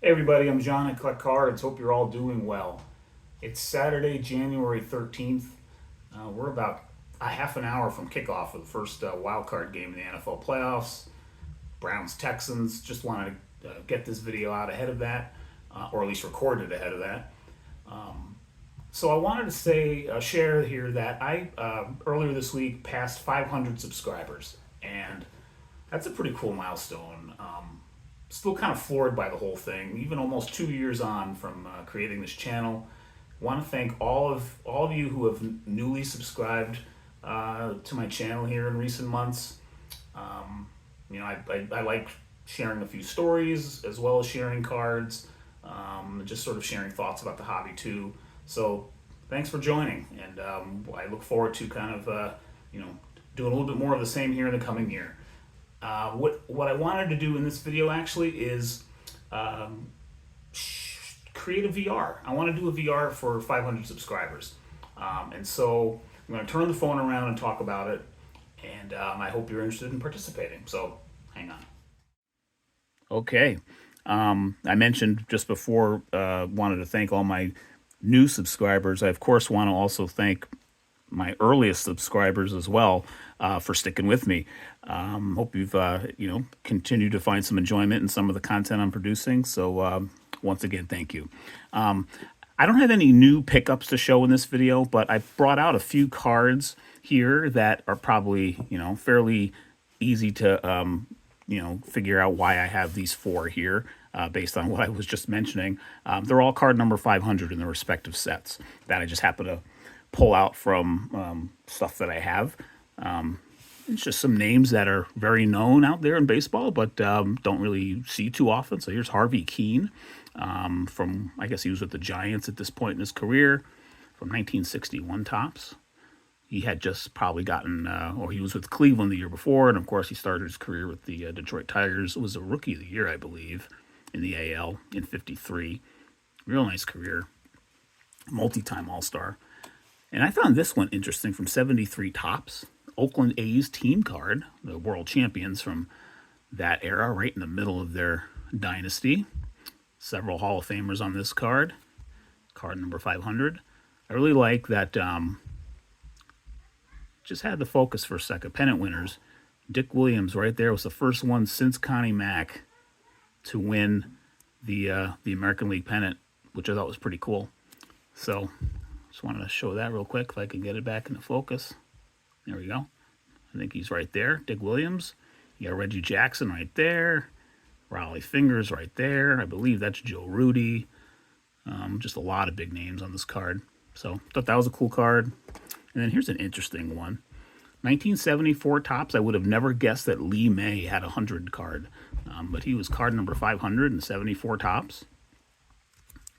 Hey everybody, I'm John at Collect Cards. Hope you're all doing well. It's Saturday, January 13th. We're about a half an hour from kickoff of the first wild card game in the NFL playoffs. Browns Texans. Just wanted to get this video out ahead of that, or at least record it ahead of that. So I wanted to share here that I earlier this week passed 500 subscribers, and that's a pretty cool milestone. Still kind of floored by the whole thing, even almost 2 years on from creating this channel. Want to thank all of you who have newly subscribed to my channel here in recent months. I like sharing a few stories as well as sharing cards, just sort of sharing thoughts about the hobby too. So thanks for joining, and I look forward to kind of doing a little bit more of the same here in the coming year. What I wanted to do in this video actually is create a VR. I want to do a VR for 500 subscribers. And so I'm going to turn the phone around and talk about it. And I hope you're interested in participating. So hang on. Okay. I mentioned just before, wanted to thank all my new subscribers. I, of course, want to also thank my earliest subscribers as well for sticking with me. Hope you've continued to find some enjoyment in some of the content I'm producing. So once again, thank you. I don't have any new pickups to show in this video, but I brought out a few cards here that are probably fairly easy to figure out why I have these four here. Based on what I was just mentioning. They're all card number 500 in their respective sets that I just happen to pull out from stuff that I have. It's just some names that are very known out there in baseball, but don't really see too often. So here's Harvey Keene from, I guess he was with the Giants at this point in his career, from 1961 tops. He had just probably gotten, or he was with Cleveland the year before, and of course he started his career with the Detroit Tigers. It was a Rookie of the Year, I believe, in the AL in '53. Real nice career, multi-time All-Star. And I found this one interesting from 73 tops. Oakland A's team card, the world champions from that era, right in the middle of their dynasty. Several Hall of Famers on this card. Card number 500. I really like that, just had the focus for a second. Pennant winners. Dick Williams right there was the first one since Connie Mack to win the American League pennant, which I thought was pretty cool. So just wanted to show that real quick if I can get it back into focus. There we go. I think he's right there. Dick Williams. You got Reggie Jackson right there. Raleigh Fingers right there. I believe that's Joe Rudy. Just a lot of big names on this card. So thought that was a cool card. And then here's an interesting one. 1974 tops. I would have never guessed that Lee May had a 100 card. But he was card number 574 tops.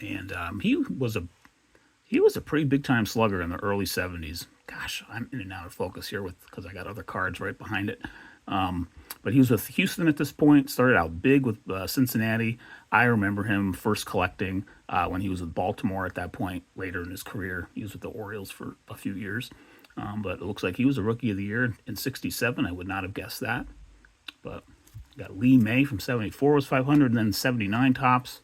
And he was a pretty big-time slugger in the early 70s. Gosh, I'm in and out of focus here because I got other cards right behind it. But he was with Houston at this point, started out big with Cincinnati. I remember him first collecting when he was with Baltimore at that point. Later in his career, he was with the Orioles for a few years. But it looks like he was a Rookie of the Year in '67. I would not have guessed that. But got Lee May from 74 was 500, and then 79 tops.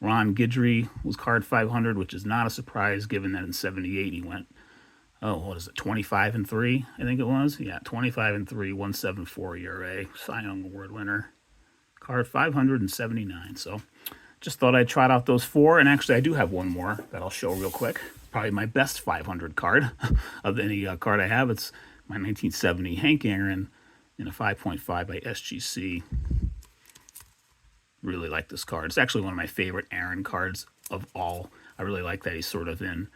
Ron Guidry was card 500, which is not a surprise given that in 78 he went, 25-3, I think it was? Yeah, 25-3, 1.74 ERA, Cy Young Award winner. Card 579. So just thought I'd trot out those four, and actually I do have one more that I'll show real quick. Probably my best 500 card of any card I have. It's my 1970 Hank Aaron in a 5.5 by SGC. Really like this card. It's actually one of my favorite Aaron cards of all. I really like that he's sort of in,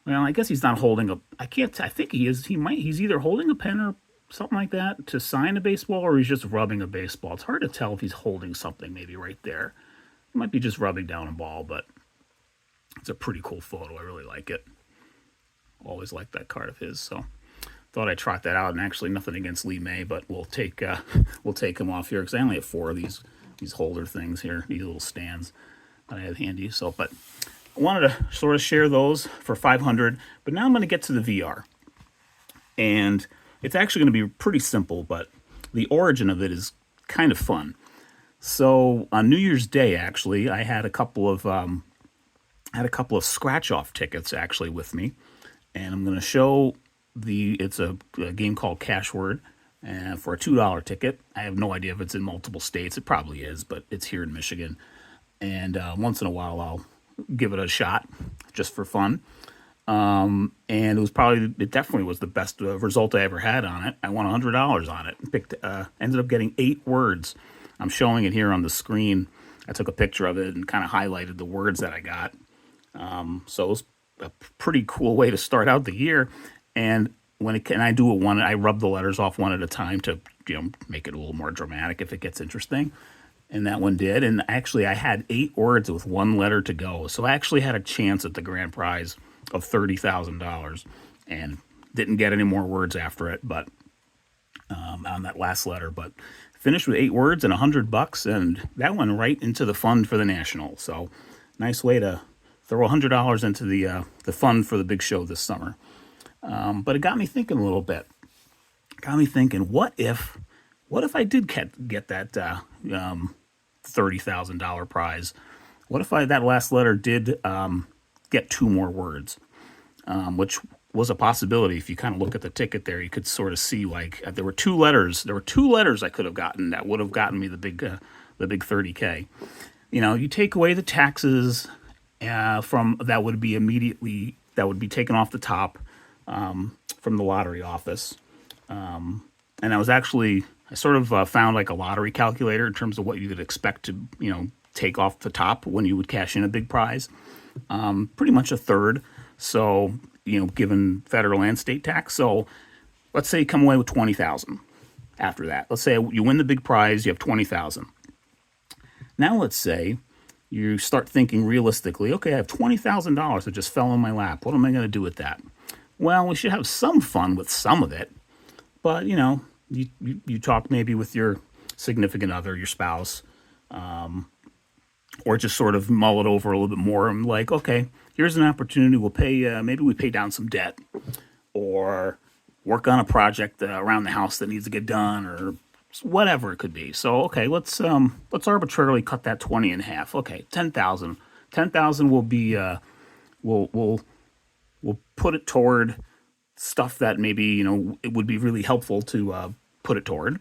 well, I guess he's not holding a, I think he is, he's either holding a pen or something like that to sign a baseball, or he's just rubbing a baseball. It's hard to tell if he's holding something maybe right there. He might be just rubbing down a ball, but it's a pretty cool photo. I really like it. Always liked that card of his, so thought I'd trot that out. And actually nothing against Lee May, but we'll take him off here because I only have four of these holder things here, these little stands that I have handy. So, but I wanted to sort of share those for 500, but now I'm going to get to the VR. And it's actually going to be pretty simple, but the origin of it is kind of fun. So on New Year's Day, actually, I had a couple of scratch off tickets actually with me, and I'm going to show it's a game called Cashword, and for a $2 ticket. I have no idea if it's in multiple states. It probably is, but it's here in Michigan. And once in a while, I'll give it a shot just for fun. And it definitely was the best result I ever had on it. I won $100 on it. Ended up getting 8 words. I'm showing it here on the screen. I took a picture of it and kind of highlighted the words that I got. So it was a pretty cool way to start out the year. And I do it I rub the letters off one at a time to make it a little more dramatic if it gets interesting. And that one did. And actually, I had 8 words with 1 letter to go. So I actually had a chance at the grand prize of $30,000, and didn't get any more words after it, but on that last letter. But finished with 8 words and $100, and that went right into the fund for the National. So nice way to throw $100 into the fund for the big show this summer. But it got me thinking a little bit. Got me thinking, what if I did get that $30,000 prize? What if that last letter did get 2 more words, which was a possibility. If you kind of look at the ticket there, you could sort of see like there were 2 letters. There were 2 letters I could have gotten that would have gotten me the big 30K. You take away the taxes from that would be taken off the top from the lottery office. And I sort of found like a lottery calculator in terms of what you could expect to take off the top when you would cash in a big prize. Pretty much a third. So, given federal and state tax. So let's say you come away with 20,000 after that. Let's say you win the big prize, you have 20,000. Now let's say you start thinking realistically, okay, I have $20,000 that just fell in my lap. What am I going to do with that? Well, we should have some fun with some of it. But, you talk maybe with your significant other, your spouse, or just sort of mull it over a little bit more. I'm like, okay, here's an opportunity. We'll pay, maybe we pay down some debt or work on a project around the house that needs to get done or whatever it could be. So, okay, let's arbitrarily cut that 20 in half. Okay, 10,000. 10,000 will be, we'll put it toward stuff that maybe, it would be really helpful to put it toward.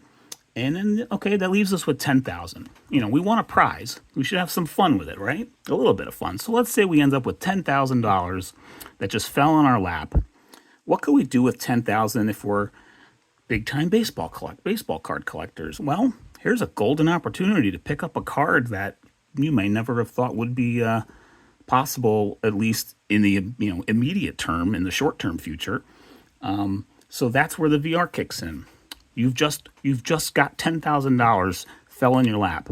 And then, okay, that leaves us with 10,000. We want a prize. We should have some fun with it, right? A little bit of fun. So let's say we end up with $10,000 that just fell in our lap. What could we do with 10,000 if we're big-time baseball card collectors? Well, here's a golden opportunity to pick up a card that you may never have thought would be possible, at least in the immediate term, in the short-term future. So that's where the VR kicks in. You've just got $10,000 fell in your lap.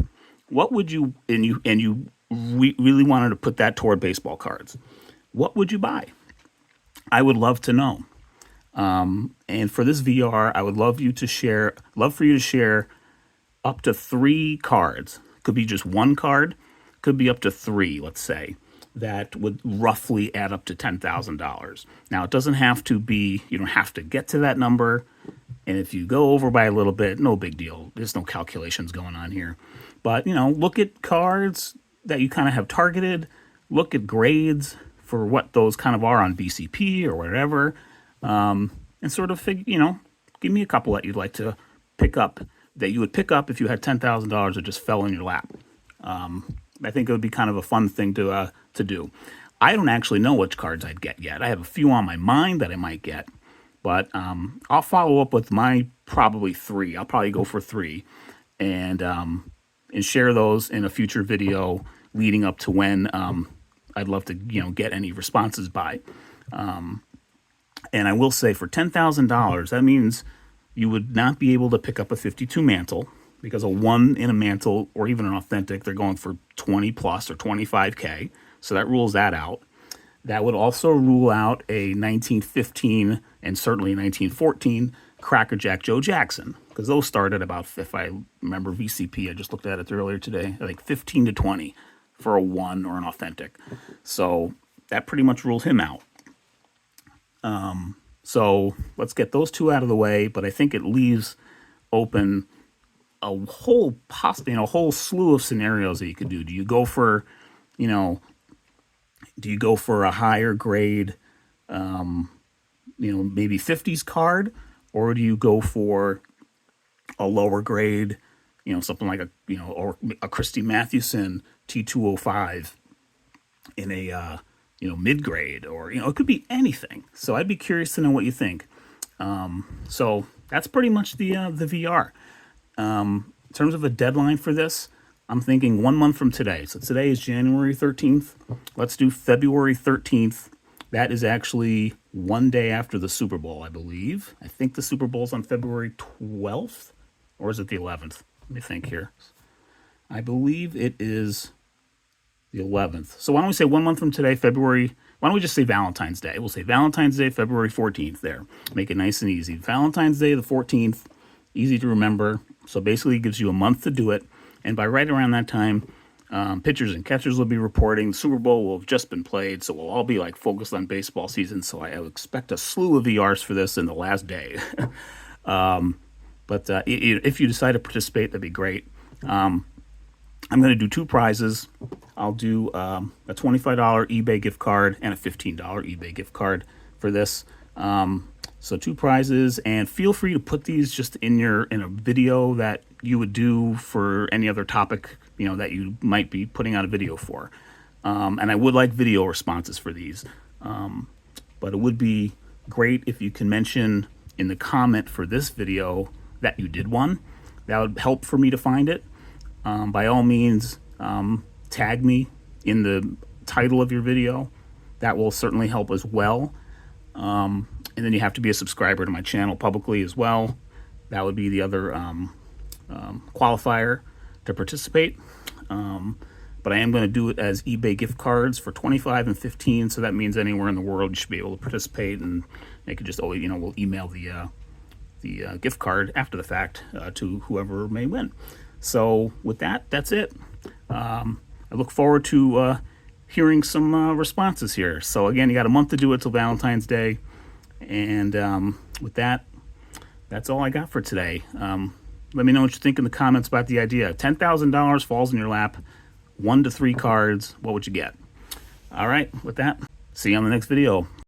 What would you really wanted to put that toward baseball cards? What would you buy? I would love to know. And for this VR, I would love for you to share up to 3 cards. Could be just 1 card, could be up to 3, let's say, that would roughly add up to $10,000. Now, it doesn't have to be, you don't have to get to that number. And if you go over by a little bit, no big deal. There's no calculations going on here. But, look at cards that you kind of have targeted. Look at grades for what those kind of are on BCP or whatever. And sort of give me a couple that you'd like to pick up, that you would pick up if you had $10,000 that just fell in your lap. I think it would be kind of a fun thing to do. I don't actually know which cards I'd get yet. I have a few on my mind that I might get. But I'll follow up with my probably 3. I'll probably go for 3 and share those in a future video leading up to when I'd love to get any responses by. And I will say for $10,000, that means you would not be able to pick up a 52 mantle because a 1 in a mantle or even an authentic, they're going for 20 plus or 25K. So that rules that out. That would also rule out a 1915 and certainly 1914 Cracker Jack Joe Jackson, because those started about, if I remember VCP, I just looked at it earlier today, I think 15 to 20 for a 1 or an authentic. So that pretty much rules him out. So let's get those 2 out of the way, but I think it leaves open a whole whole slew of scenarios that you could do. Do you go for, do you go for a higher grade, maybe 50s card, or do you go for a lower grade, something like or a Christy Mathewson T205 in a, mid grade, or, it could be anything. So I'd be curious to know what you think. So that's pretty much the VR. In terms of a deadline for this, I'm thinking 1 month from today. So today is January 13th. Let's do February 13th. That is actually one day after the Super Bowl, I believe. I think the Super Bowl's on February 12th, or is it the 11th? Let me think here. I believe it is the 11th. So why don't we say 1 month from today, February, why don't we just say Valentine's Day? We'll say Valentine's Day, February 14th there. Make it nice and easy. Valentine's Day, the 14th, easy to remember. So basically it gives you a month to do it. And by right around that time, pitchers and catchers will be reporting. The Super Bowl will have just been played, so we'll all be like focused on baseball season. So I expect a slew of VRs for this in the last day. But if you decide to participate, that'd be great. I'm going to do 2 prizes. I'll do a $25 eBay gift card and a $15 eBay gift card for this. So 2 prizes, and feel free to put these just in a video that you would do for any other topic, that you might be putting out a video for. And I would like video responses for these. But it would be great if you can mention in the comment for this video that you did one. That would help for me to find it. By all means, tag me in the title of your video. That will certainly help as well. And then you have to be a subscriber to my channel publicly as well. That would be the other qualifier to participate. But I am going to do it as eBay gift cards for 25 and 15. So that means anywhere in the world you should be able to participate, and they could just always, we'll email the gift card after the fact to whoever may win. So with that, that's it. I look forward to hearing some responses here. So again, you got a month to do it till Valentine's Day. And with that, that's all I got for today. Let me know what you think in the comments about the idea. $10,000 falls in your lap, 1 to 3 cards. What would you get? All right, with that, see you on the next video.